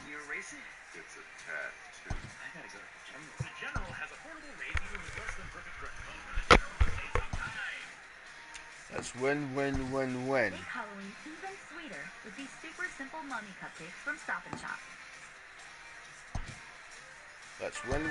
You're racing? It's a tattoo. I gotta go to the general. The General has affordable rates even with less than perfect credit. That's win. Make Halloween even sweeter with these super simple mommy cupcakes from Stop and Shop. That's win.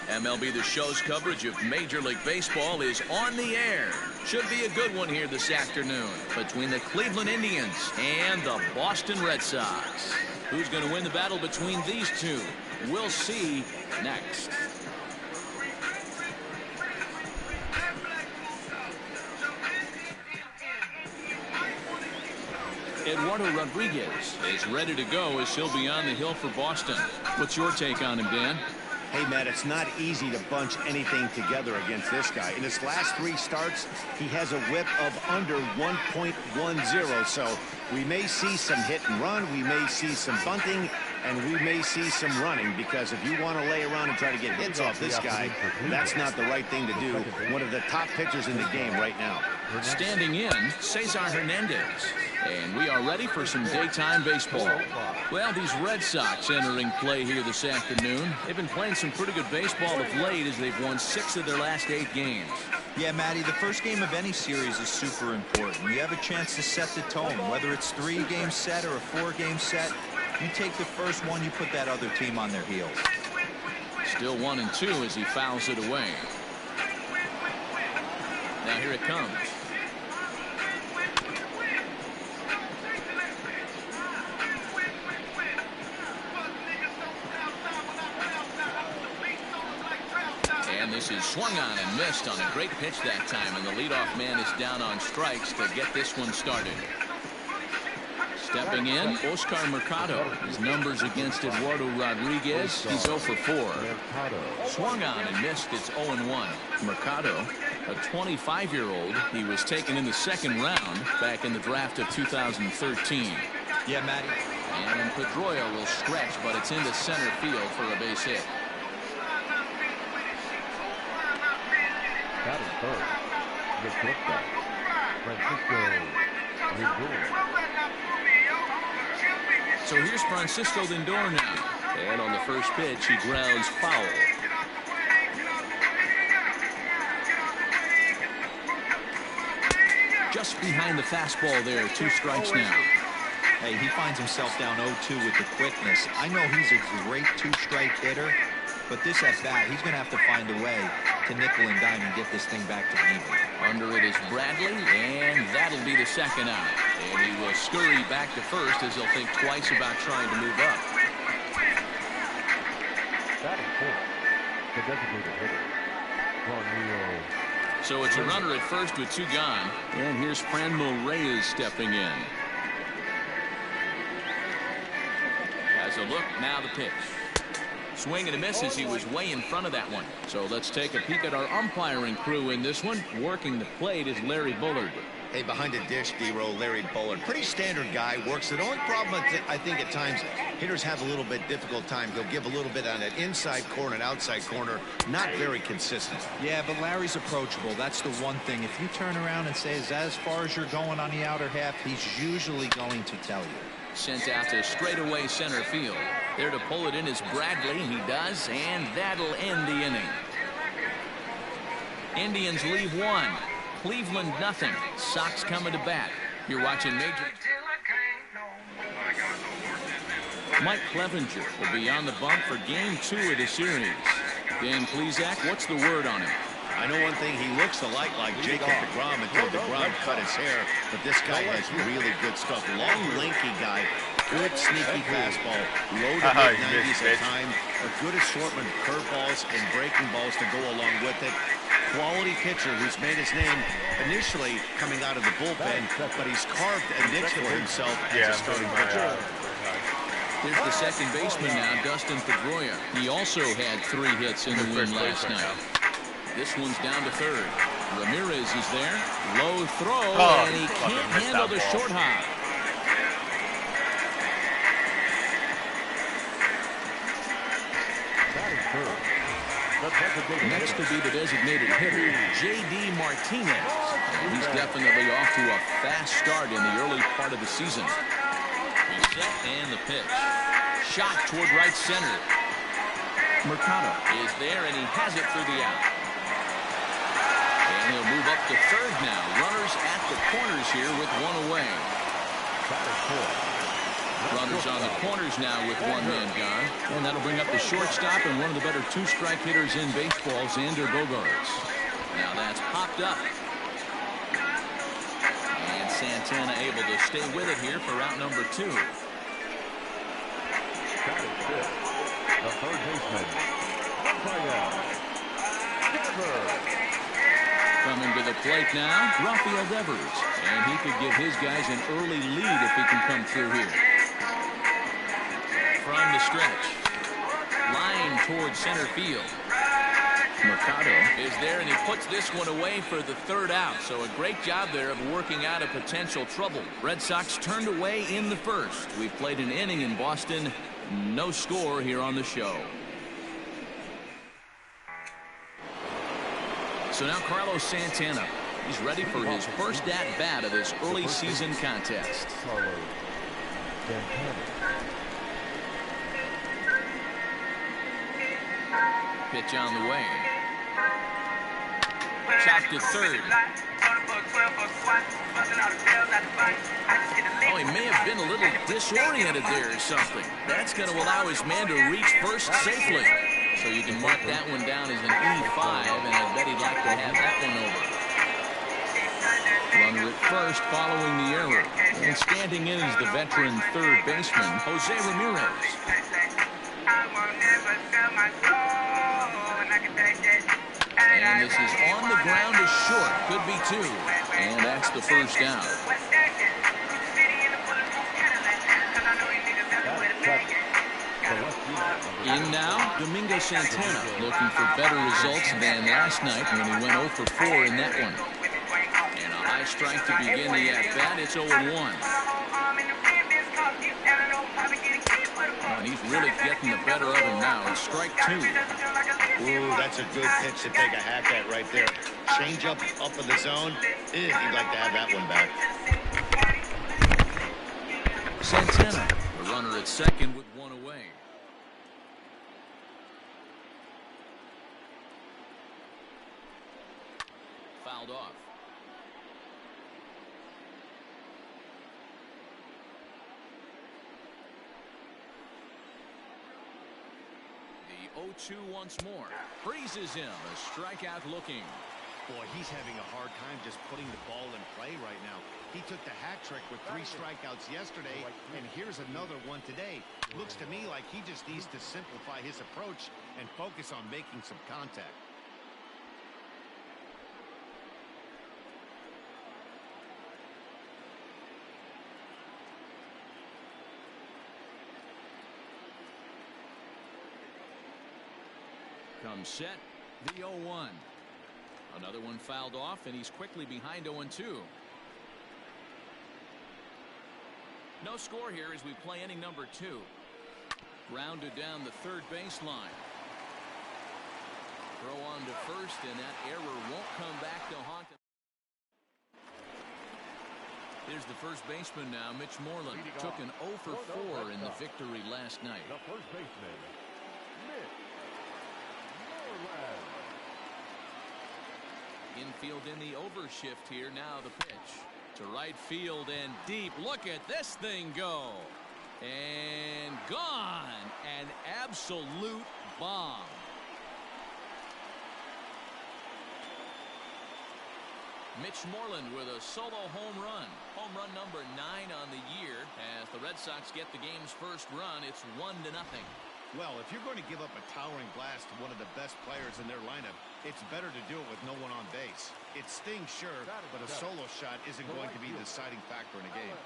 MLB The Show's coverage of Major League Baseball is on the air. Should be a good one here this afternoon between the Cleveland Indians and the Boston Red Sox. Who's going to win the battle between these two? We'll see next. Eduardo Rodriguez is ready to go as he'll be on the hill for Boston. What's your take on him, Dan? Hey, Matt, it's not easy to bunch anything together against this guy. In his last 3 starts, he has a whip of under 1.10. So we may see some hit and run. We may see some bunting. And we may see some running, because if you want to lay around and try to get hits off this guy, that's not the right thing to do. One of the top pitchers in the game right now. Standing in, Cesar Hernandez. And we are ready for some daytime baseball. Well, these Red Sox entering play here this afternoon. They've been playing some pretty good baseball of late as they've won 6 of their last 8 games. Yeah, Matty, the first game of any series is super important. You have a chance to set the tone, whether it's 3-game set or a 4-game set. You take the first one, you put that other team on their heels. Still 1-2 as he fouls it away. Now here it comes. And this is swung on and missed on a great pitch that time, and the leadoff man is down on strikes to get this one started. Stepping in, Oscar Mercado. His numbers against Eduardo Rodriguez, he's 0 for 4. Swung on and missed, it's 0-1. Mercado, a 25-year-old, he was taken in the 2nd round back in the draft of 2013. Yeah, Matty. And Pedroia will stretch, but it's into center field for a base hit. That is first. The shortstop, Francisco Lindor. So here's Francisco Lindor now. And on the first pitch, he grounds foul. Just behind the fastball there, 2 strikes now. Hey, he finds himself down 0-2 with the quickness. I know he's a great 2-strike hitter, but this at bat, he's going to have to find a way to nickel and dime and get this thing back to even. Under it is Bradley, and that'll be the 2nd out. And he will scurry back to first as he'll think twice about trying to move up. That is fourth. The designated hitter, Juanio. So it's a runner at first with 2 gone. And here's Franmil Reyes stepping in. As a look, now the pitch. Swing and a miss as he was way in front of that one. So let's take a peek at our umpiring crew in this one. Working the plate is Larry Bullard. Hey, behind the dish, D-Row, Larry Bullard. Pretty standard guy, works. The only problem I think at times hitters have a little bit difficult time. He'll give a little bit on that inside corner and outside corner. Not very consistent. Yeah, but Larry's approachable. That's the one thing. If you turn around and say, is that as far as you're going on the outer half, he's usually going to tell you. Sent out to straightaway center field. There to pull it in is Bradley. He does, and that'll end the inning. Indians leave 1. Cleveland nothing. Sox coming to bat. You're watching Major. Mike Clevenger will be on the bump for game 2 of the series. Dan Plesac, what's the word on him? I know one thing, he looks a lot like Jacob DeGrom until DeGrom cut his hair, but this guy has really good stuff. Long, lanky guy, good sneaky fastball, low to mid-90s at times, a good assortment of curveballs and breaking balls to go along with it. quality pitcher who's made his name initially coming out of the bullpen, but he's carved a niche for himself as a starting pitcher. Here's the second baseman now, Dustin Pedroia. He also had 3 hits in the win last night. This one's down to third. Ramirez is there. Low throw, and he can't handle the short hop. Next to be the designated hitter, J.D. Martinez. And he's definitely off to a fast start in the early part of the season. He's set, and the pitch. Shot toward right center. Mercado is there, and he has it for the out. And he'll move up to third now. Runners at the corners here with 1 away. Runners on the corners now with 1 man gone. And that'll bring up the shortstop and one of the better 2-strike hitters in baseball, Xander Bogaerts. Now that's popped up. And Santana able to stay with it here for out number 2. The third baseman, Coming to the plate now, Rafael Devers. And he could give his guys an early lead if he can come through here. From the stretch. Line towards center field. Mercado is there, and he puts this one away for the 3rd out. So a great job there of working out a potential trouble. Red Sox turned away in the 1st. We've played an inning in Boston. No score here on the show. So now Carlos Santana. He's ready for his first at-bat of this early season contest. Pitch on the way. Chopped to third. Oh, he may have been a little disoriented there or something. That's going to allow his man to reach first safely. So you can mark that one down as an E5, and I bet he'd like to have that one over. Runner at first following the error. And standing in is the veteran 3rd baseman, Jose Ramirez. And this is on the ground is short. Could be 2. And that's the first down. In now, Domingo Santana looking for better results than last night when he went 0 for 4 in that one. And a high strike to begin the at-bat. It's 0-1. And he's really getting the better of him now. It's strike 2. Ooh, that's a good pitch to take a hack at right there. Change up in the zone. He'd like to have that one back. Santana, the runner at second with 1 away. Fouled off. The 0-2 once more. Freezes him. A strikeout looking. Boy, he's having a hard time just putting the ball in play right now. He took the hat trick with 3 strikeouts yesterday, and here's another one today. Looks to me like he just needs to simplify his approach and focus on making some contact. Comes set, the 0-1. Another one fouled off, and he's quickly behind 0-2. No score here as we play inning number 2. Grounded down the 3rd baseline. Throw on to first, and that error won't come back to haunt him. Here's the first baseman now, Mitch Moreland. Took an 0 for 4 in the victory last night. The first baseman, Mitch Moreland. Infield in the overshift here. Now the pitch to right field and deep. Look at this thing go. And gone. An absolute bomb. Mitch Moreland with a solo home run. Home run number 9 on the year. As the Red Sox get the game's first run, it's 1-0. Well, if you're going to give up a towering blast to one of the best players in their lineup, It's better to do it with no one on base. It stings, sure, but a solo shot isn't going to be the deciding factor in a game.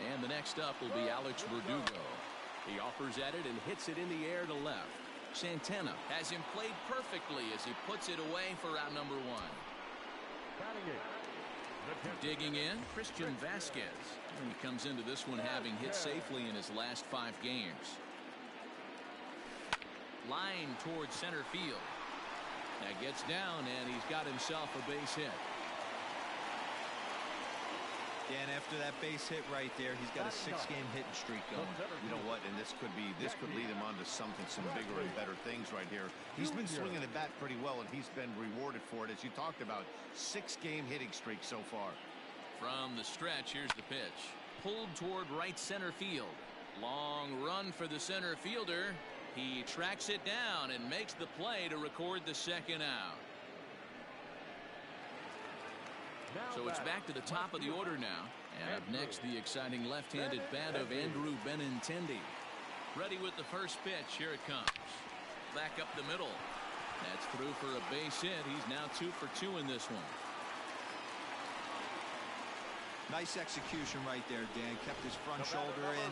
And the next up will be Alex Verdugo. He offers at it and hits it in the air to left. Santana has him played perfectly as he puts it away for out number one. Digging in, Christian Vasquez. He comes into this one having hit safely in his last 5 games. Line towards center field. That gets down, and he's got himself a base hit. Yeah, and after that base hit right there, he's got a 6-game hitting streak going. You know what? And this could lead him on to some bigger and better things right here. He's been swinging the bat pretty well, and he's been rewarded for it, as you talked about. 6-game hitting streak so far. From the stretch, here's the pitch. Pulled toward right center field. Long run for the center fielder. He tracks it down and makes the play to record the second out. So it's back to the top of the order now. And up next, the exciting left-handed bat of Andrew Benintendi. Ready with the first pitch. Here it comes. Back up the middle. That's through for a base hit. He's now 2 for 2 in this one. Nice execution right there, Dan. Kept his front shoulder in,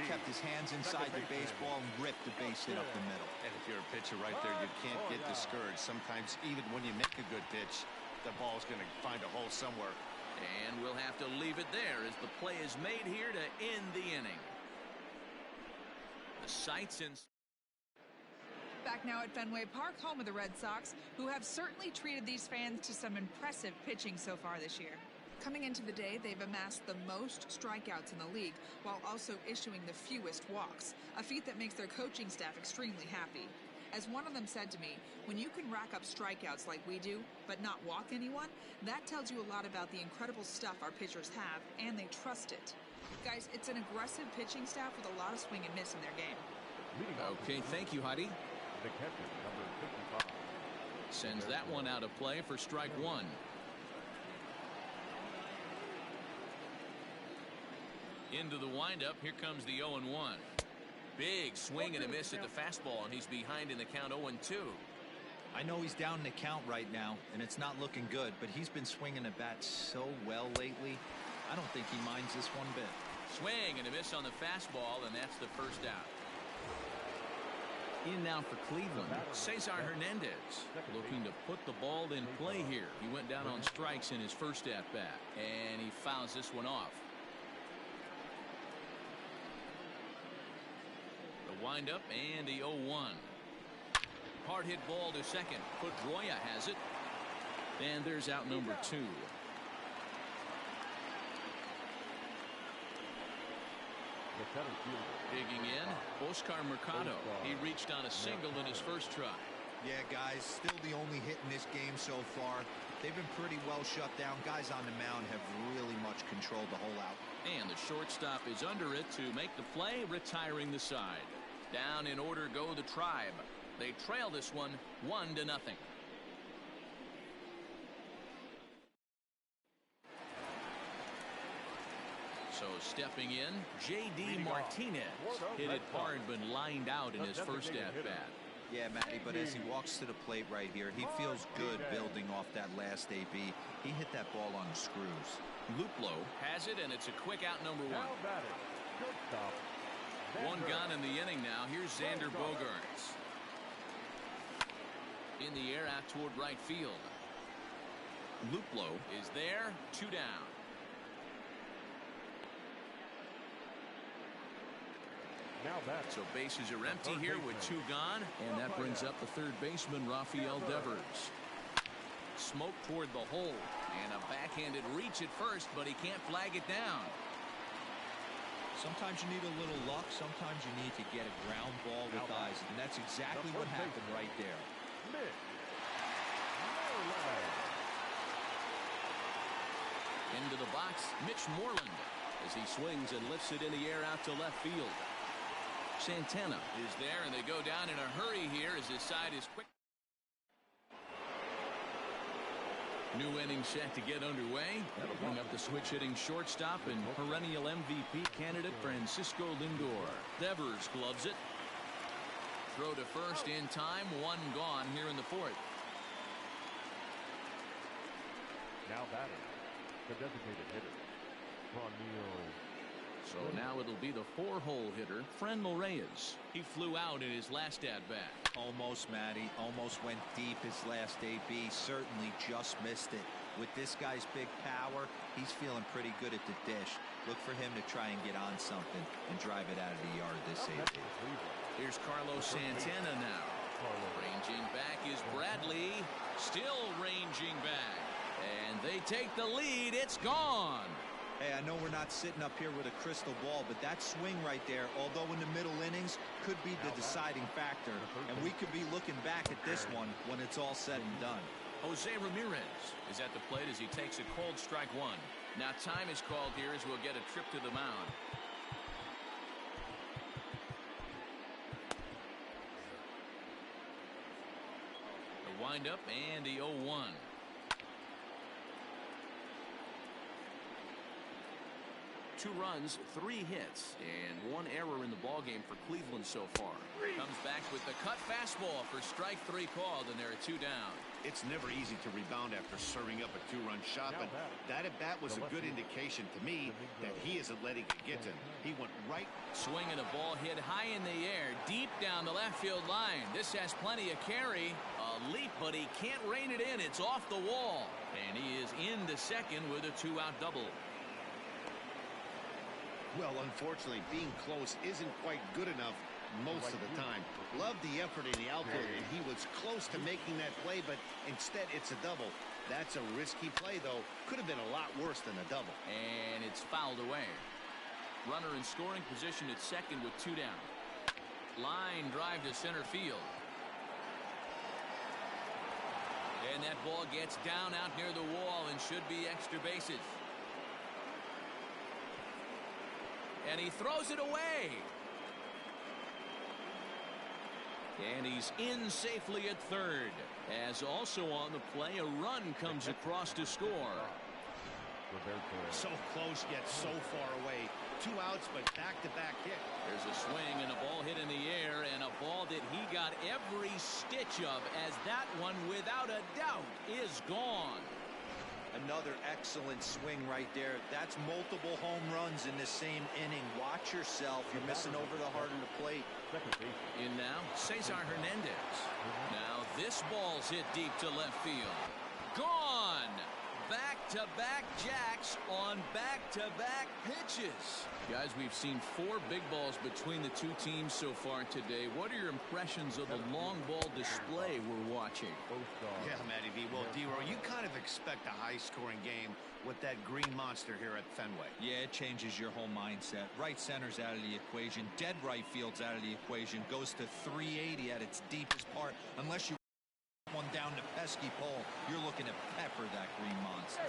kept his hands inside the baseball, and ripped the base hit up the middle. And if you're a pitcher right there, you can't get discouraged. Sometimes even when you make a good pitch, the ball's going to find a hole somewhere. And we'll have to leave it there as the play is made here to end the inning. The sights in. Back now at Fenway Park, home of the Red Sox, who have certainly treated these fans to some impressive pitching so far this year. Coming into the day, they've amassed the most strikeouts in the league, while also issuing the fewest walks, a feat that makes their coaching staff extremely happy. As one of them said to me, when you can rack up strikeouts like we do, but not walk anyone, that tells you a lot about the incredible stuff our pitchers have, and they trust it. Guys, it's an aggressive pitching staff with a lot of swing and miss in their game. Okay, thank you, Heidi. The catcher, number 55. Sends that one out of play for strike one. Into the windup. Here comes the 0-1. Big swing and a miss at the fastball, and he's behind in the count 0-2. I know he's down in the count right now, and it's not looking good, but he's been swinging the bat so well lately. I don't think he minds this one bit. Swing and a miss on the fastball, and that's the first out. In now for Cleveland, Cesar Hernandez, looking to put the ball in play here. He went down on strikes in his first at-bat, and he fouls this one off. The windup and the 0-1. Hard hit ball to second. Pedroia has it. And there's out number 2. Digging in, Oscar Mercado. He reached on a single in his first try. Yeah, guys, still the only hit in this game so far. They've been pretty well shut down. Guys on the mound have really much controlled the whole out. And the shortstop is under it to make the play, retiring the side. Down in order go the Tribe. They trail this one 1-0. So stepping in, J.D. Martinez. Hit it hard but lined out in his first at-bat. Yeah, Matty, but as he walks to the plate right here, he feels good building off that last AB. He hit that ball on the screws. Luplow has it, and it's a quick out number 1. One gone in the inning now. Here's Xander Bogaerts. In the air out toward right field. Luplow is there. 2 down. So bases are empty here with 2 gone, and that brings up the third baseman, Rafael Devers. Smoke toward the hole, and a backhanded reach at first, but he can't flag it down. Sometimes you need a little luck. Sometimes you need to get a ground ball with eyes, and that's exactly what happened right there. Into the box, Mitch Moreland, as he swings and lifts it in the air out to left field. Santana is there, and they go down in a hurry here as his side is quick. New inning set to get underway. That'll bring up the switch-hitting shortstop and perennial MVP candidate Francisco Lindor. Devers gloves it. Throw to first in time. 1 gone here in the 4th. Now batting, the designated hitter, So now it'll be the 4-hole hitter, Franmil Reyes. He flew out in his last at-bat. Almost, Matty. Almost went deep his last AB. Certainly just missed it. With this guy's big power, he's feeling pretty good at the dish. Look for him to try and get on something and drive it out of the yard this AB. Here's Carlos Santana now. Ranging back is Bradley. Still ranging back. And they take the lead. It's gone. Hey, I know we're not sitting up here with a crystal ball, but that swing right there, although in the middle innings, could be the deciding factor. And we could be looking back at this one when it's all said and done. Jose Ramirez is at the plate as he takes a cold strike one. Now time is called here as we'll get a trip to the mound. The windup and the 0-1. Two runs, 3 hits, and 1 error in the ballgame for Cleveland so far. Comes back with the cut fastball for strike 3 called, and there are 2 down. It's never easy to rebound after serving up a 2-run shot, but that at bat was a good indication to me that he isn't letting it get to him. He went right. Swinging a ball hit high in the air, deep down the left field line. This has plenty of carry. A leap, but he can't rein it in. It's off the wall, and he is into second with a 2-out double. Well, unfortunately, being close isn't quite good enough most of the time. Loved the effort in the outfield, and he was close to making that play, but instead it's a double. That's a risky play, though. Could have been a lot worse than a double. And it's fouled away. Runner in scoring position at second with 2 down. Line drive to center field. And that ball gets down out near the wall and should be extra bases. And he throws it away. And he's in safely at third. As also on the play, a run comes across to score. So close yet so far away. 2 outs, but back-to-back hit. There's a swing and a ball hit in the air, and a ball that he got every stitch of, as that one, without a doubt, is gone. Another excellent swing right there. That's multiple home runs in the same inning. Watch yourself. You're missing over the heart of the plate. In now, Cesar Hernandez. Now this ball's hit deep to left field. Gone! Back-to-back jacks on back-to-back pitches. Guys, we've seen 4 big balls between the 2 teams so far today. What are your impressions of the long ball display we're watching? Yeah, Matty V. Well, D-Roy, you kind of expect a high-scoring game with that green monster here at Fenway. Yeah, it changes your whole mindset. Right center's out of the equation. Dead right field's out of the equation. Goes to 380 at its deepest part. Unless you one down the pesky pole, you're looking to pepper that green monster.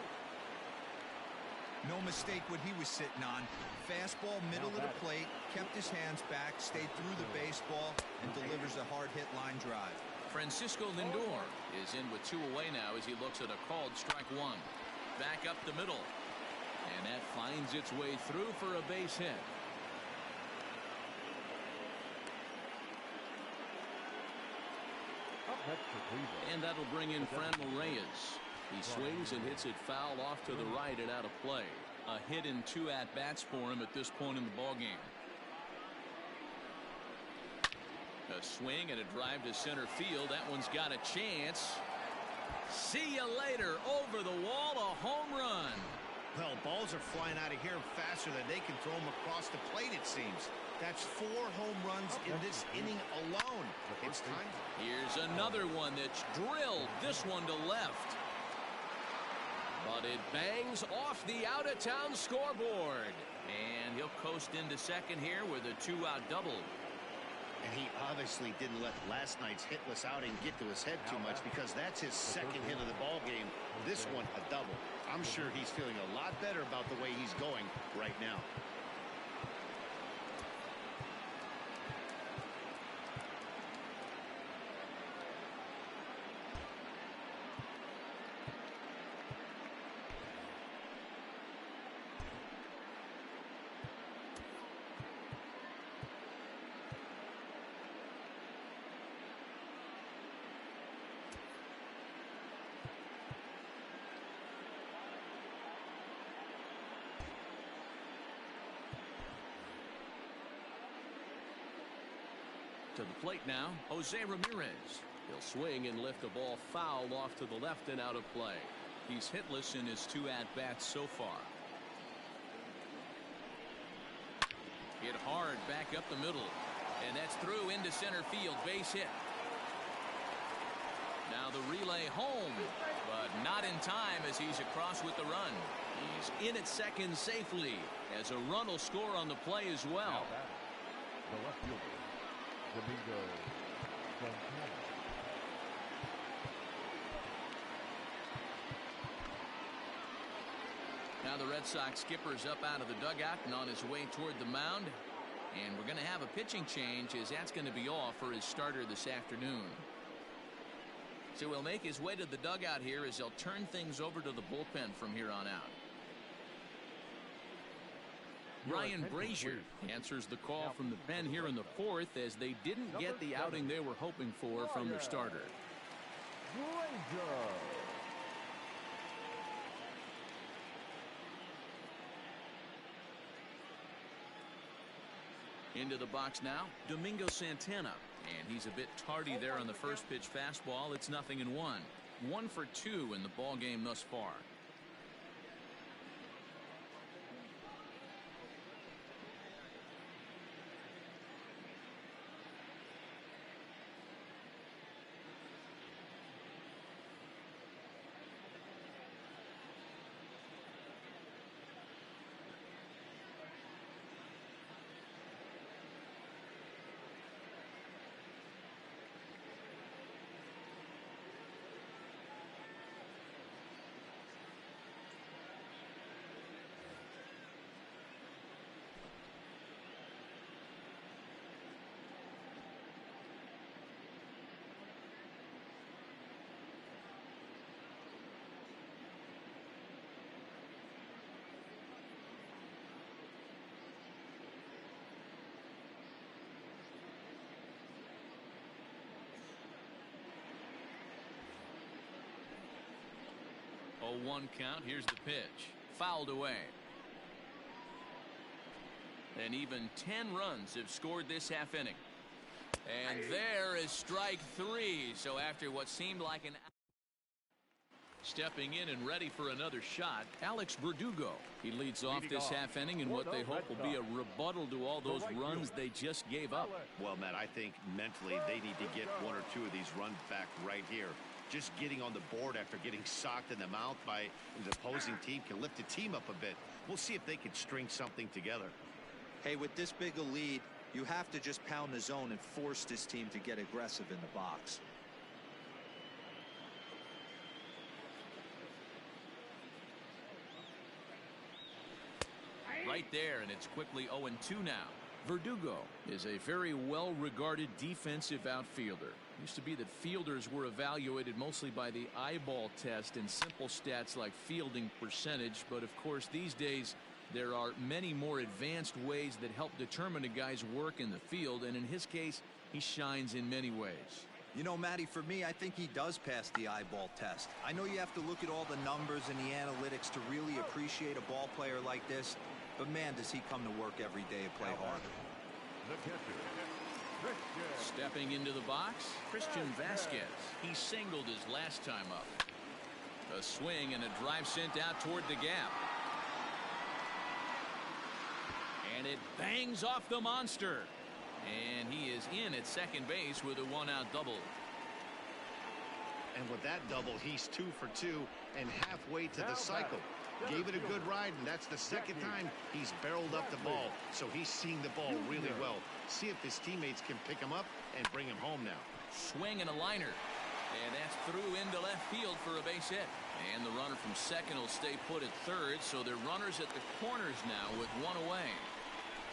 No mistake what he was sitting on. Fastball, middle of the plate, kept his hands back, stayed through the baseball, and delivers a hard hit line drive. Francisco Lindor is in with 2 away now as he looks at a called strike 1. Back up the middle, and that finds its way through for a base hit. And that'll bring in Franmil Reyes. He swings and hits it foul off to the right and out of play. A hit in 2 at-bats for him at this point in the ballgame. A swing and a drive to center field. That one's got a chance. See you later. Over the wall, a home run. Well, balls are flying out of here faster than they can throw them across the plate, it seems. That's 4 home runs in this inning alone. It's time. Here's another one that's drilled. This one to left. But it bangs off the out-of-town scoreboard. And he'll coast into second here with a 2-out double. And he obviously didn't let last night's hitless outing get to his head too much, because that's his second hit of the ball game. This one a double. I'm sure he's feeling a lot better about the way he's going right now. To the plate now, Jose Ramirez. He'll swing and lift the ball foul off to the left and out of play. He's hitless in his 2 at-bats so far. Hit hard back up the middle. And that's through into center field. Base hit. Now the relay home, but not in time as he's across with the run. He's in at second safely as a run will score on the play as well. The left fielder, Domingo Santana. Now the Red Sox skipper's up out of the dugout and on his way toward the mound. And we're going to have a pitching change as that's going to be off for his starter this afternoon. So he'll make his way to the dugout here as they'll turn things over to the bullpen from here on out. Ryan Brazier answers the call from the pen here in the 4th as they didn't get the outing they were hoping for from their starter. Into the box now, Domingo Santana. And he's a bit tardy there on the first pitch fastball. It's 0-1. 1 for 2 in the ball game thus far. Oh, 1 count. Here's the pitch. Fouled away. And even 10 runs have scored this half inning. And there is strike 3. So after what seemed like an stepping in and ready for another shot, Alex Verdugo. He leads off this half inning in what they hope will be a rebuttal to all those runs they just gave up. Well, Matt, I think mentally they need to get 1 or 2 of these runs back right here. Just getting on the board after getting socked in the mouth by the opposing team can lift the team up a bit. We'll see if they can string something together. Hey, with this big a lead, you have to just pound the zone and force this team to get aggressive in the box. Right there, and it's quickly 0-2 now. Verdugo is a very well-regarded defensive outfielder. Used to be that fielders were evaluated mostly by the eyeball test and simple stats like fielding percentage, but of course these days there are many more advanced ways that help determine a guy's work in the field, and in his case he shines in many ways. You know, Matty, for me, I think he does pass the eyeball test. I know you have to look at all the numbers and the analytics to really appreciate a ball player like this, but man, does he come to work every day and play hard. Stepping into the box, Christian Vasquez. He singled his last time up. A swing and a drive sent out toward the gap. And it bangs off the monster. And he is in at second base with a 1-out double. And with that double, he's 2 for 2 and halfway to the cycle. Gave it a good ride, and that's the second time he's barreled up the ball. So he's seeing the ball really well. See if his teammates can pick him up and bring him home now. Swing and a liner. And that's through into left field for a base hit. And the runner from second will stay put at third, so they're runners at the corners now with 1 away.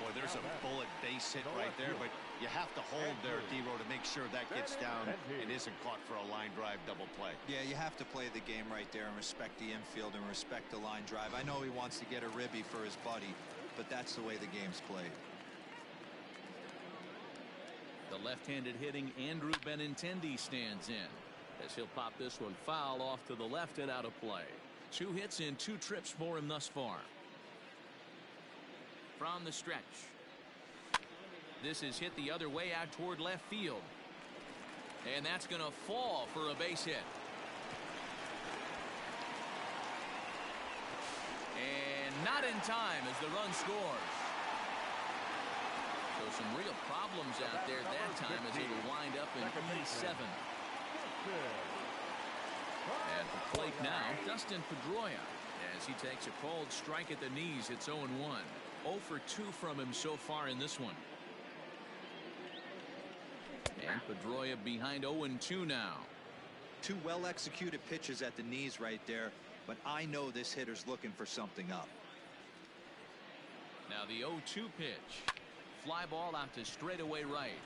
Boy, there's a bullet base hit right there, but you have to hold there, D-Row, to make sure that gets down and isn't caught for a line drive double play. Yeah, you have to play the game right there and respect the infield and respect the line drive. I know he wants to get a ribby for his buddy, but that's the way the game's played. The left-handed hitting Andrew Benintendi stands in as he'll pop this one foul off to the left and out of play. 2 hits in 2 trips for him thus far. From the stretch. This is hit the other way out toward left field. And that's going to fall for a base hit. And not in time as the run scores. So some real problems out there that time as it'll wind up in E7. At the plate now, Dustin Pedroia, as he takes a cold strike at the knees. It's 0-1. 0 for 2 from him so far in this one. And Pedroia behind 0-2 now. 2 well-executed pitches at the knees right there, but I know this hitter's looking for something up. Now the 0-2 pitch. Fly ball out to straightaway right.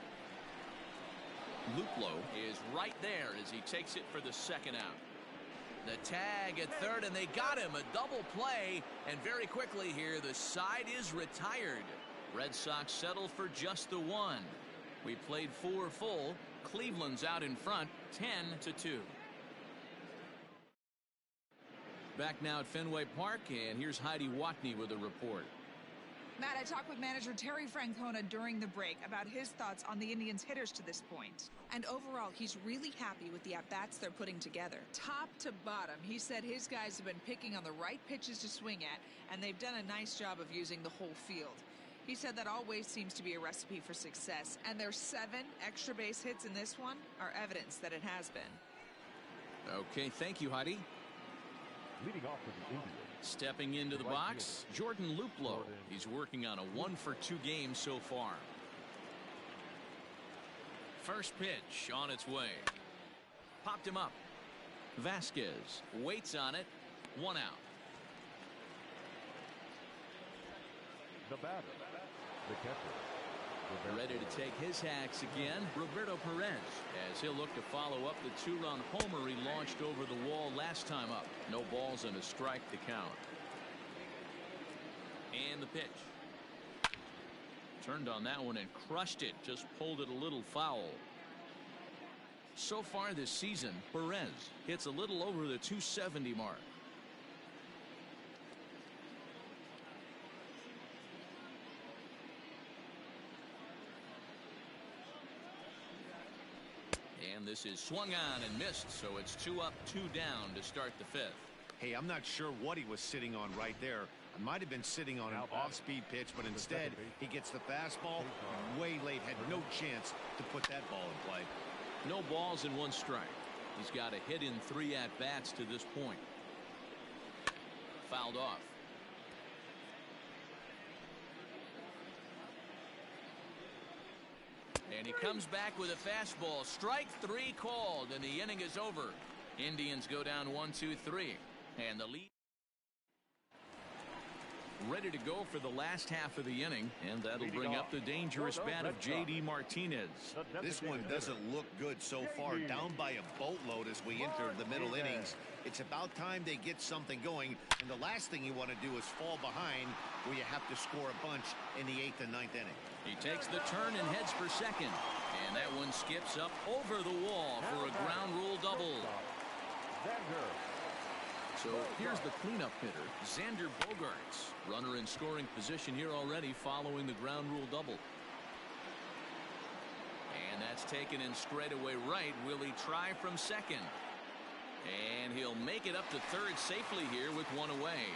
Luplow is right there as he takes it for the second out. The tag at third, and they got him. A double play, and very quickly here, the side is retired. Red Sox settle for just the 1. We played 4 full. Cleveland's out in front, 10-2. Back now at Fenway Park, and here's Heidi Watney with a report. Matt, I talked with manager Terry Francona during the break about his thoughts on the Indians' hitters to this point. And overall, he's really happy with the at-bats they're putting together. Top to bottom, he said his guys have been picking on the right pitches to swing at, and they've done a nice job of using the whole field. He said that always seems to be a recipe for success, and their 7 extra base hits in this one are evidence that it has been. Okay, thank you, Heidi. Leading off for the Indians. Stepping into the box, Jordan Luplow. He's working on a 1 for 2 game so far. First pitch on its way. Popped him up. Vasquez waits on it. 1 out. The batter, the catcher. Ready to take his hacks again, Roberto Perez, as he'll look to follow up the 2-run homer he launched over the wall last time up. No balls and a strike to count. And the pitch. Turned on that one and crushed it, just pulled it a little foul. So far this season, Perez hits a little over the 270 mark. And this is swung on and missed, so it's 2 up, 2 down to start the 5th. Hey, I'm not sure what he was sitting on right there. I might have been sitting on an off-speed pitch, but instead he gets the fastball way late, had no chance to put that ball in play. No balls and 1 strike. He's got a hit in 3 at-bats to this point. Fouled off. And he comes back with a fastball. Strike 3 called, and the inning is over. Indians go down 1-2-3, and the lead ready to go for the last half of the inning, and that'll bring up the dangerous bat of J.D. Martinez. This one doesn't look good so far. Down by a boatload as we enter the middle innings. It's about time they get something going, and the last thing you want to do is fall behind where you have to score a bunch in the 8th and 9th inning. He takes the turn and heads for second, and that one skips up over the wall for a ground rule double. So here's the cleanup hitter, Xander Bogaerts. Runner in scoring position here already following the ground rule double. And that's taken in straightaway right. Will he try from second? And he'll make it up to third safely here with 1 away.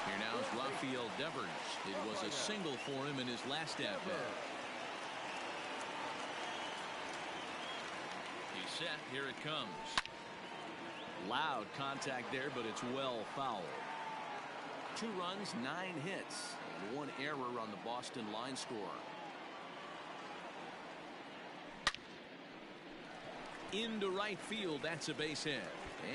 Here now is Rafael Devers. It was a single for him in his last at-bat. He's set. Here it comes. Loud contact there, but it's well fouled. 2 runs, 9 hits, and 1 error on the Boston line score. Into right field, that's a base hit.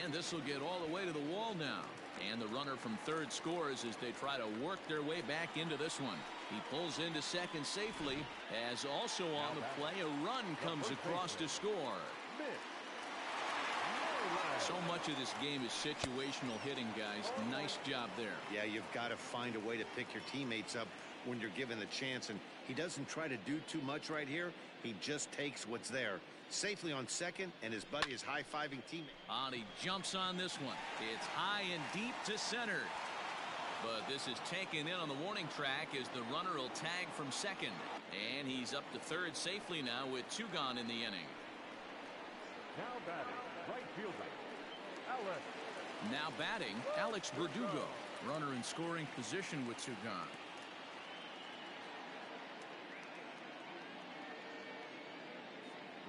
And this will get all the way to the wall now. And the runner from third scores as they try to work their way back into this one. He pulls into second safely, as also on the play, a run comes across to score. So much of this game is situational hitting, guys. Nice job there. Yeah, you've got to find a way to pick your teammates up when you're given the chance, and he doesn't try to do too much right here. He just takes what's there. Safely on second, and his buddy is high-fiving teammate. And he jumps on this one. It's high and deep to center. But this is taken in on the warning track as the runner will tag from second. And he's up to third safely now with 2 gone in the inning. Now batting, right fielder, Alex. Now batting, Alex Verdugo. Runner in scoring position with 2 gone.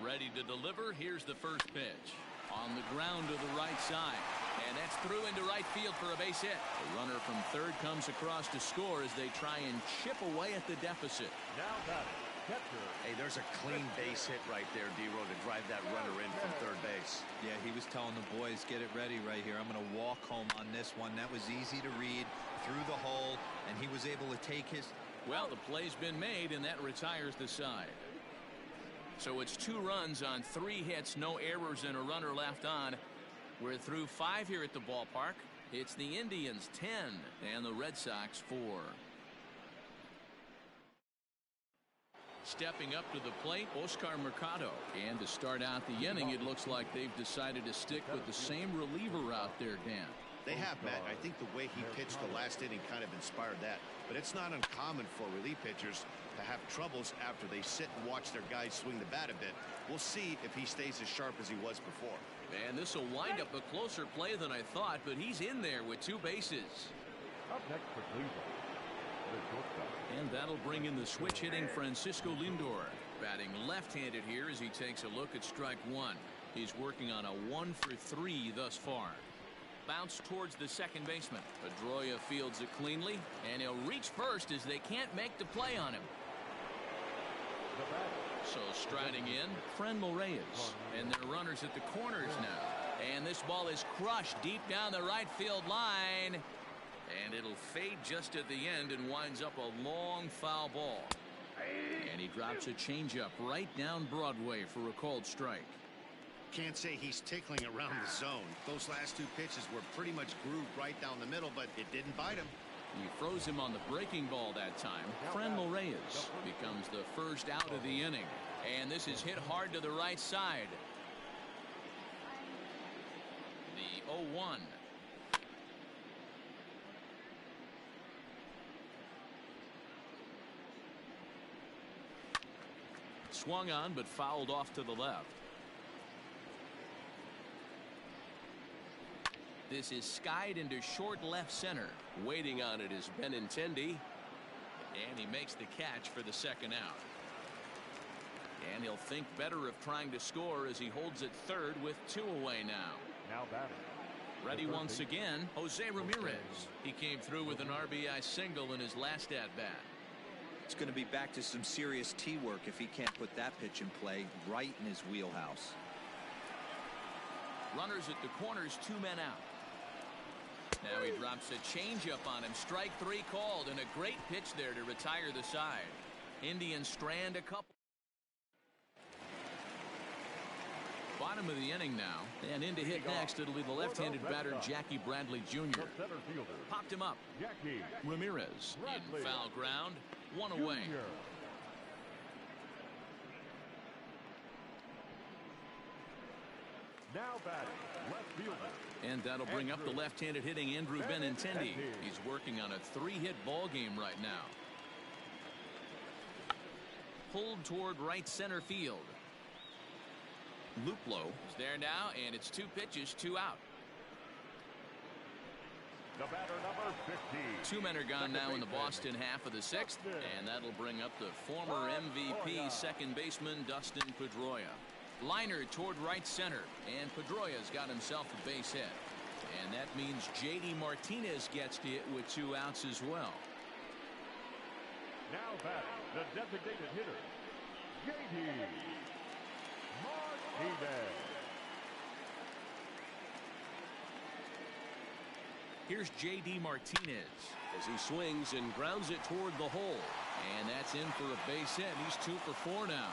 Ready to deliver. Here's the first pitch. On the ground to the right side. And that's through into right field for a base hit. The runner from third comes across to score as they try and chip away at the deficit. Now batting, catcher. Hey, there's a clean base hit right there, D-Row, to drive that runner in from third base. Yeah, he was telling the boys, get it ready right here. I'm going to walk home on this one. That was easy to read through the hole, and he was able to take his... Well, the play's been made, and that retires the side. So it's 2 runs on 3 hits, no errors, and a runner left on. We're through 5 here at the ballpark. It's the Indians 10 and the Red Sox 4. Stepping up to the plate, Oscar Mercado. And to start out the inning, it looks like they've decided to stick with the same reliever out there, Dan. They have, Matt. I think the way he pitched the last inning kind of inspired that. But it's not uncommon for relief pitchers to have troubles after they sit and watch their guys swing the bat a bit. We'll see if he stays as sharp as he was before. And this will wind up a closer play than I thought, but he's in there with 2 bases. Up next for Cleveland, the shortstop. And that'll bring in the switch hitting Francisco Lindor. Batting left-handed here as he takes a look at strike 1. He's working on a 1 for 3 thus far. Bounce towards the second baseman. Pedroia fields it cleanly, and he'll reach first as they can't make the play on him. So striding in, Franmil Reyes, and their runners at the corners now. And this ball is crushed deep down the right field line. And it'll fade just at the end and winds up a long foul ball. And he drops a changeup right down Broadway for a called strike. Can't say he's tickling around the zone. Those last 2 pitches were pretty much grooved right down the middle, but it didn't bite him. He froze him on the breaking ball that time. Franmil Reyes becomes the first out of the inning. And this is hit hard to the right side. The 0-1. Swung on but fouled off to the left. This is skied into short left center. Waiting on it is Benintendi. And he makes the catch for the second out. And he'll think better of trying to score as he holds it third with 2 away now. Now batting. Ready once again, Jose Ramirez. He came through with an RBI single in his last at-bat. It's going to be back to some serious tee work if he can't put that pitch in play right in his wheelhouse. Runners at the corners, 2 men out. Now he drops a changeup on him. Strike 3 called, and a great pitch there to retire the side. Indians strand a couple. Bottom of the inning now, and in to hit next, it'll be the left-handed batter Jackie Bradley Jr. Popped him up. Ramirez in foul ground, 1 away. Now batting, left fielder. And that'll bring up the left-handed hitting Andrew Benintendi. He's working on a 3-hit ball game right now. Pulled toward right center field. Luplow is there now, and it's 2 pitches, 2 out. The batter, number 15. 2 men are gone now in the Boston half of the 6th, and that'll bring up the former MVP second baseman Dustin Pedroia. Liner toward right center, and Pedroia's got himself a base hit. And that means J.D. Martinez gets to it with 2 outs as well. Now batting, the designated hitter, J.D. Martinez. Here's J.D. Martinez as he swings and grounds it toward the hole. And that's in for a base hit. He's 2 for 4 now.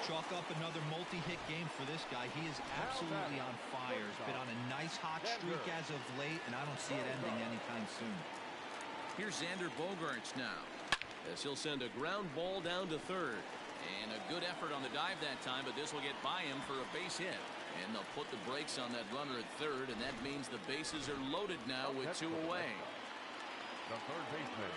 Chalk up another multi-hit game for this guy. He is absolutely on fire. He's been on a nice hot streak as of late, and I don't see it ending anytime soon. Here's Xander Bogaerts now as he'll send a ground ball down to third. And a good effort on the dive that time, but this will get by him for a base hit. And they'll put the brakes on that runner at third, and that means the bases are loaded now with 2 away. The third baseman.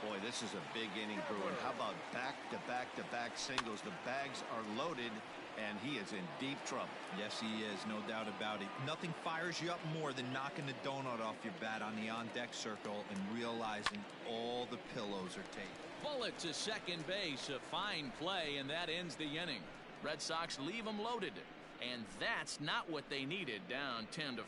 Boy, this is a big inning, Bruin. How about back-to-back-to-back singles? The bags are loaded, and he is in deep trouble. Yes, he is, no doubt about it. Nothing fires you up more than knocking the donut off your bat on the on-deck circle and realizing all the pillows are taken. Bullet to second base, a fine play, and that ends the inning. Red Sox leave them loaded, and that's not what they needed, down 10-4.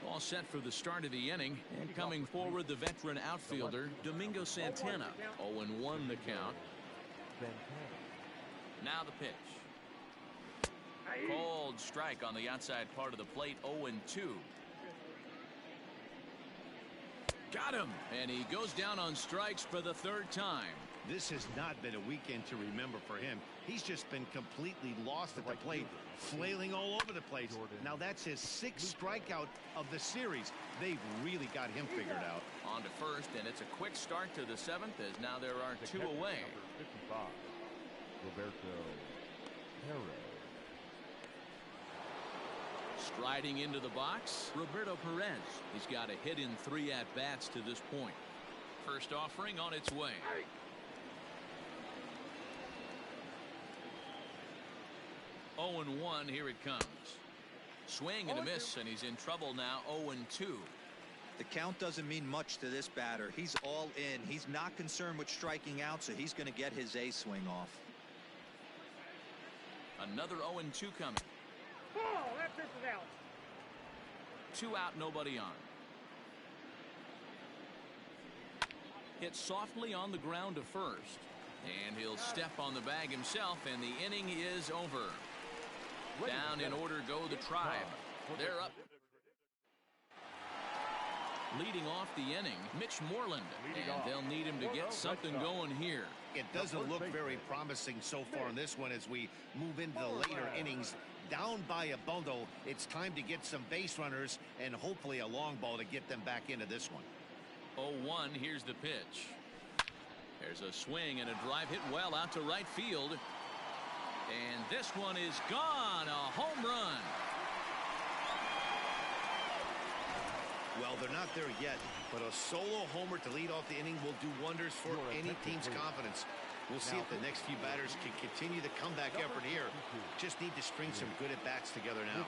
All set for the start of the inning, and coming forward, the veteran outfielder Domingo Santana. 0-1 the count. Now the pitch. Cold strike on the outside part of the plate. 0-2. Got him, and he goes down on strikes for the 3rd time. This has not been a weekend to remember for him. He's just been completely lost at the plate, flailing all over the place. Now that's his 6th strikeout of the series. They've really got him figured out. On to first, and it's a quick start to the 7th, as now there are 2 away. 55, Roberto Perez. Striding into the box, Roberto Perez. He's got a hit in 3 at-bats to this point. First offering on its way. 0-1, here it comes. Swing and a miss, and he's in trouble now. 0-2. The count doesn't mean much to this batter. He's all in. He's not concerned with striking out, so he's going to get his A swing off. Another 0-2 coming. Oh, that pitch is out. 2 out, nobody on. Hit softly on the ground to first, and he'll step on the bag himself, and the inning is over. Down in order go the Tribe. They're up. Leading off the inning, Mitch Moreland, and they'll need him to get something going here. It doesn't look very promising so far in this one as we move into the later innings. Down by a bundle, it's time to get some base runners and hopefully a long ball to get them back into this one. 0-1, here's the pitch. There's a swing and a drive hit well out to right field. And this one is gone, a home run. Well, they're not there yet, but a solo homer to lead off the inning will do wonders for any team's confidence. We'll see if the next few batters can continue the comeback effort here. Just need to string some good at-bats together now.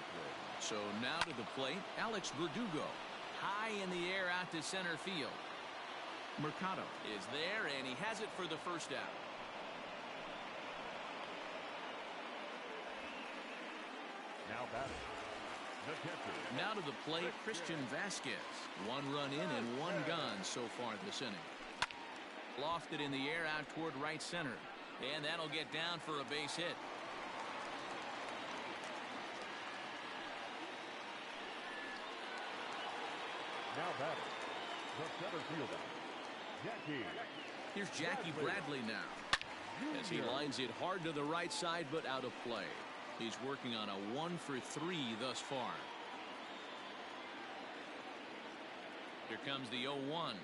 So now to the plate, Alex Verdugo. High in the air out to center field. Mercado is there, and he has it for the first out. Now batting. The catcher. Now to the plate, Christian Vasquez. 1 run in and 1 gone so far this inning. Lofted in the air out toward right center, and that'll get down for a base hit. Now batting. The center fielder, Jackie. Here's Jackie Bradley now, as he lines it hard to the right side, but out of play. He's working on a 1-for-3 thus far. Here comes the 0-1.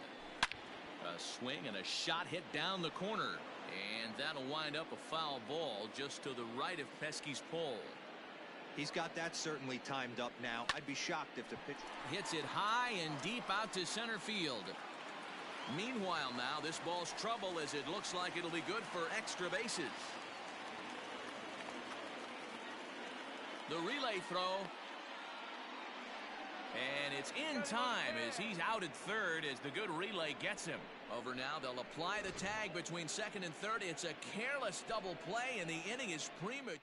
A swing and a shot hit down the corner, and that'll wind up a foul ball just to the right of Pesky's pole. He's got that certainly timed up now. I'd be shocked if the pitch hits it high and deep out to center field. Meanwhile now, this ball's trouble as it looks like it'll be good for extra bases. The relay throw. And it's in time as he's out at third as the good relay gets him. Over now, they'll apply the tag between second and third. It's a careless double play, and the inning is premature.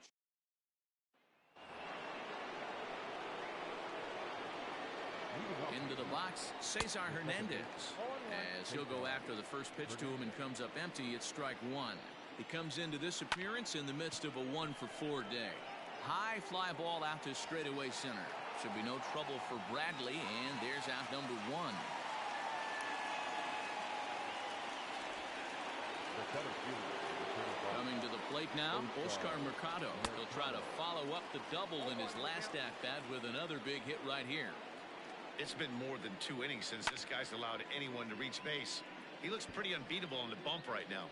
Into the box, Cesar Hernandez. As he'll go after the first pitch to him and comes up empty, it's strike 1. He comes into this appearance in the midst of a 1-for-4 day. High fly ball out to straightaway center. Should be no trouble for Bradley, and there's out number 1. Coming to the plate now, Oscar Mercado. He'll try to follow up the double in his last at-bat with another big hit right here. It's been more than 2 innings since this guy's allowed anyone to reach base. He looks pretty unbeatable on the bump right now.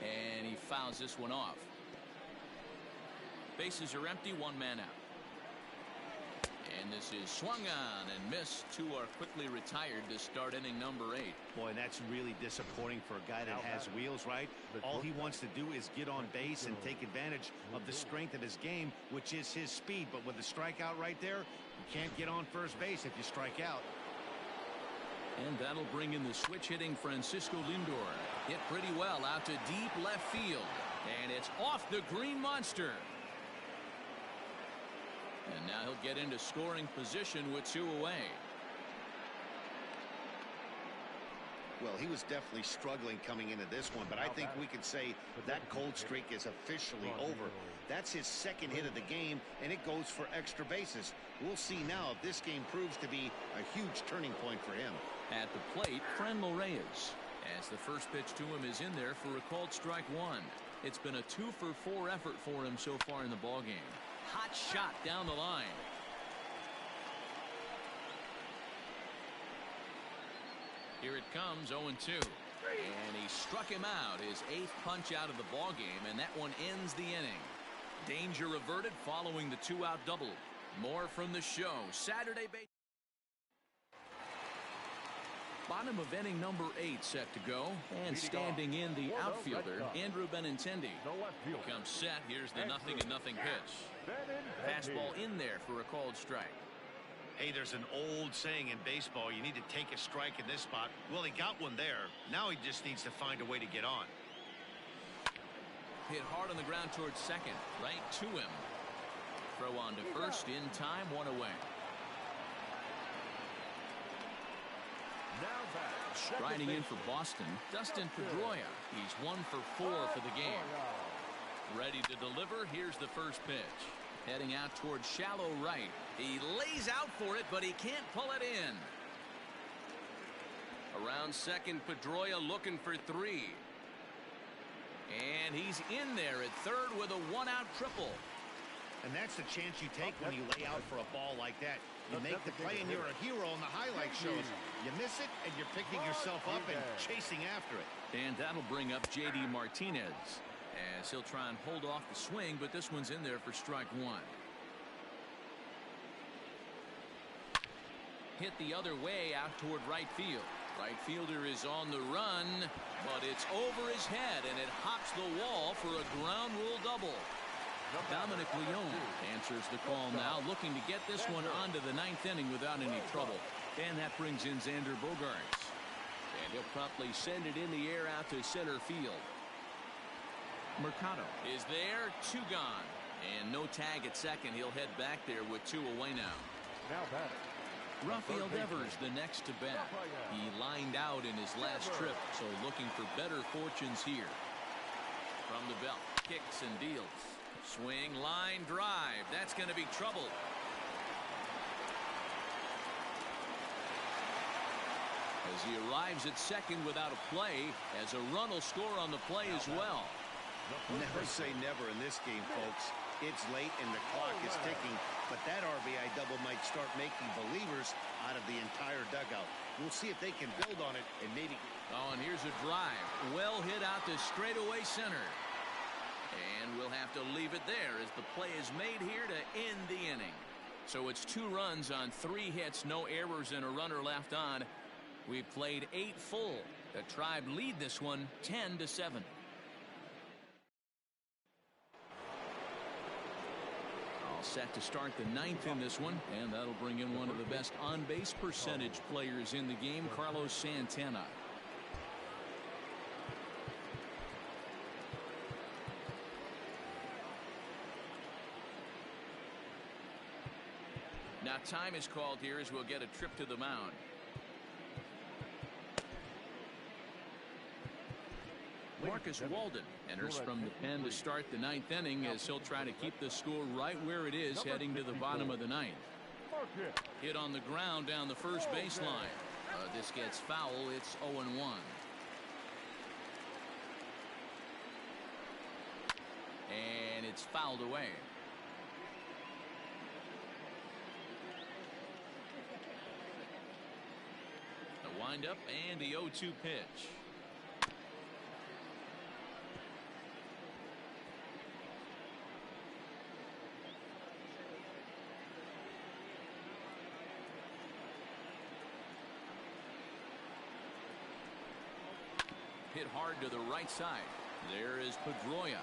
And he fouls this one off. Bases are empty, 1 man out. And this is swung on and missed. 2 are quickly retired to start inning number 8. Boy, that's really disappointing for a guy that has wheels, right? All he wants to do is get on base and take advantage of the strength of his game, which is his speed. But with the strikeout right there, you can't get on first base if you strike out. And that'll bring in the switch hitting Francisco Lindor. Hit pretty well out to deep left field. And it's off the green monster. And now he'll get into scoring position with 2 away. Well, he was definitely struggling coming into this one, but I think we could say that cold streak is officially over. That's his 2nd hit of the game, and it goes for extra bases. We'll see now if this game proves to be a huge turning point for him. At the plate, Franmil Reyes. As the first pitch to him is in there for a called strike 1. It's been a 2-for-4 effort for him so far in the ballgame. Hot shot down the line. Here it comes, 0-2. And he struck him out, his 8th punch out of the ballgame, and that one ends the inning. Danger averted following the 2-out double. More from the show. Saturday base. Bottom of inning number 8 set to go. And standing in the outfielder, Andrew Benintendi. Comes set. Here's the 0-0 pitch. Fastball in there for a called strike. Hey, there's an old saying in baseball, you need to take a strike in this spot. Well, he got one there. Now he just needs to find a way to get on. Hit hard on the ground towards second. Right to him. Throw on to first in time, 1 away. Riding in for Boston, Dustin Pedroia. He's 1 for 4 for the game. Ready to deliver. Here's the first pitch. Heading out towards shallow right. He lays out for it, but he can't pull it in. Around second, Pedroia looking for 3. And he's in there at third with a 1-out triple. And that's the chance you take when you lay out for a ball like that. You make the play and you're a hero on the highlight shows. You miss it and you're picking yourself up and chasing after it. And that'll bring up J.D. Martinez as he'll try and hold off the swing, but this one's in there for strike 1. Hit the other way out toward right field. Right fielder is on the run, but it's over his head and it hops the wall for a ground rule double. Dominic Leone answers the call now, looking to get this one onto the 9th inning without any trouble. And that brings in Xander Bogaerts. And he'll promptly send it in the air out to center field. Mercado is there, 2 gone. And no tag at second. He'll head back there with 2 away now. Rafael Devers the next to bat. He lined out in his last trip, so looking for better fortunes here. From the belt, kicks and deals. Swing, line, drive. That's going to be trouble. As he arrives at second without a play, as a run will score on the play as well. Never say never in this game, folks. It's late and the clock is ticking, but that RBI double might start making believers out of the entire dugout. We'll see if they can build on it and maybe... Oh, and here's a drive. Well hit out to straightaway center. And we'll have to leave it there as the play is made here to end the inning. So it's 2 runs on 3 hits, no errors, and a runner left on. We've played 8 full. The Tribe lead this one 10-7. All set to start the 9th in this one, and that'll bring in one of the best on-base percentage players in the game, Carlos Santana. Now time is called here as we'll get a trip to the mound. Marcus Walden enters from the pen to start the 9th inning as he'll try to keep the score right where it is heading to the bottom of the 9th. Hit on the ground down the first baseline. This gets foul. It's 0-1. And it's fouled away. windup and the 0-2 pitch. Hit hard to the right side. There is Pedroia.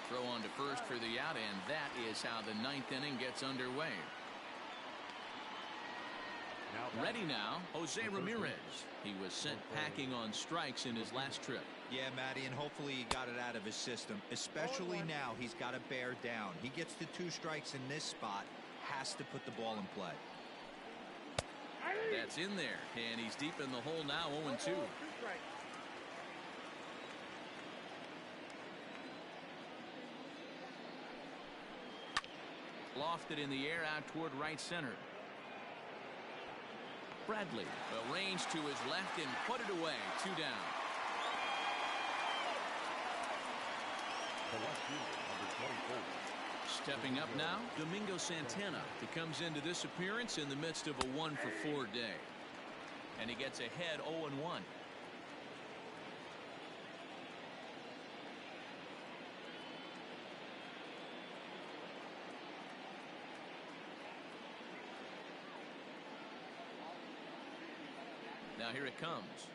Throw on to first for the out, and that is how the 9th inning gets underway. Ready now, Jose Ramirez. He was sent packing on strikes in his last trip. Yeah, Matty, and hopefully he got it out of his system. Especially now, he's got to bear down. He gets the 2 strikes in this spot, has to put the ball in play. That's in there, and he's deep in the hole now, 0-2. Lofted in the air out toward right center. Bradley arranged to his left and put it away. 2 down. Stepping up now, Domingo Santana. He comes into this appearance in the midst of a 1-for-4 day. And he gets ahead 0-1. Now here it comes.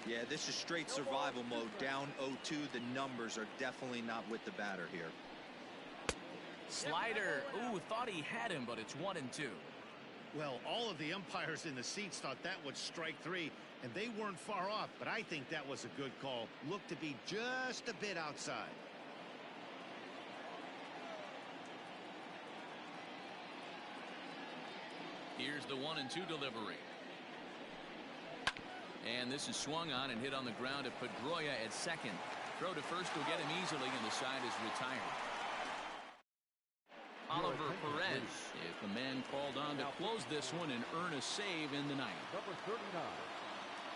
Yeah, this is straight survival mode. Down 0-2. The numbers are definitely not with the batter here. Slider. Ooh, thought he had him, but it's 1-2. Well, all of the umpires in the seats thought that was strike 3, and they weren't far off, but I think that was a good call. Looked to be just a bit outside. Here's the 1-2 delivery. And this is swung on and hit on the ground to Pedroia at second. Throw to first will get him easily, and the side is retired. Oliver Perez is the man called on to close this one and earn a save in the 9th. Number 39,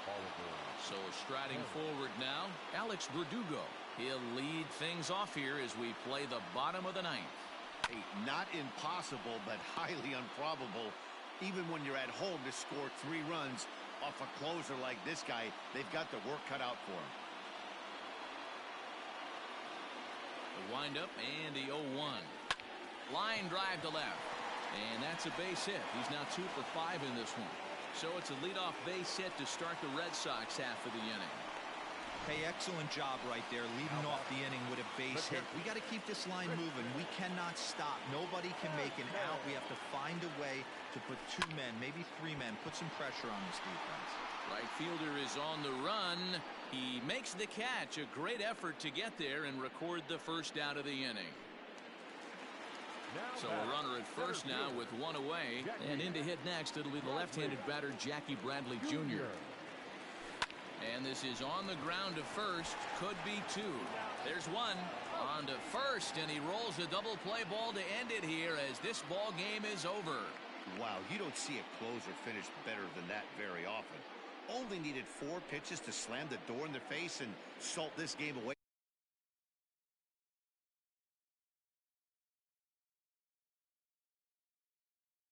Oliver. So striding forward now, Alex Verdugo. He'll lead things off here as we play the bottom of the 9th. Hey, not impossible, but highly improbable. Even when you're at home to score 3 runs off a closer like this guy, they've got the work cut out for him. The windup and the 0-1. Line drive to left. And that's a base hit. He's now 2 for 5 in this one. So it's a leadoff base hit to start the Red Sox half of the inning. Hey, excellent job right there, leading off the inning with a base hit. We got to keep this line moving. We cannot stop. Nobody can make an out. We have to find a way to put 2 men, maybe 3 men, put some pressure on this defense. Right fielder is on the run. He makes the catch. A great effort to get there and record the first out of the inning. So a runner at first now with 1 away. And in to hit next, it'll be the left-handed batter, Jackie Bradley Jr. And this is on the ground to first. Could be 2. There's 1. On to first, and he rolls a double play ball to end it here as this ball game is over. Wow, you don't see a closer finish better than that very often. Only needed 4 pitches to slam the door in their face and salt this game away.